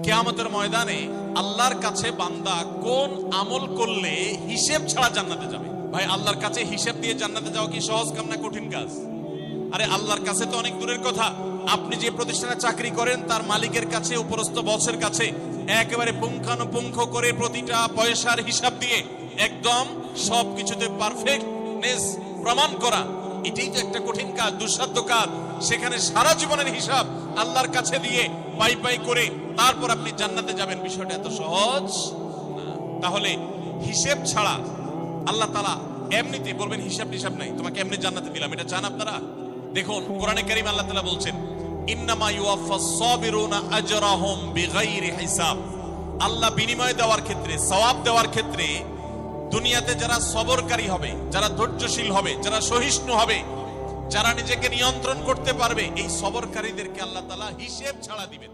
কিয়ামতের ময়দানে আল্লাহর কাছে বান্দা কোন আমল করলে হিসেব ছাড়া জান্নাতে যাবে। ভাই, আল্লাহর কাছে হিসেব দিয়ে জান্নাতে যাওয়া কি সহজ কাম না কঠিন কাজ? আরে আল্লাহর কাছে তো অনেক দূরের কথা। আপনি যে প্রতিষ্ঠানে চাকরি করেন তার মালিকের কাছে, উপরস্থ বসের কাছে একেবারে পুঙ্খানুপুঙ্খ করে প্রতিটা পয়সার হিসাব দিয়ে একদম সবকিছুতে পারফেক্টনেস প্রমাণ করা, এটাই তো একটা কঠিন কাজ, দুঃসাধ্য কাজ। সেখানে সারা জীবনের হিসাব আল্লাহর কাছে দিয়ে পাই পাই করে তারপর আপনি জান্নাতে যাবেন, বিষয়টা এত সহজ না। তাহলে হিসেব ছাড়া আল্লাহ তাআলা এমনিতে বলবেন হিসাব টিসাব নাই, তোমাকে এমনি জান্নাতে দিলাম, এটা চান আপনারা? দেখুন কোরআনে কারীমে আল্লাহ তাআলা বলছেন, ইন্নামা ইউওয়াফাস সাবিরুনা আজরাহুম বিগাইরি হিসাব। আল্লাহ বিনিময় দেওয়ার ক্ষেত্রে, সওয়াব দেওয়ার ক্ষেত্রে দুনিয়াতে যারা সবরকারী হবে, যারা ধৈর্যশীল হবে, যারা সহিষ্ণু হবে, যারা নিজেকে নিয়ন্ত্রণ করতে পারবে, এই সবরকারীদেরকে আল্লাহ তাআলা হিসেব ছাড়া দিবেন।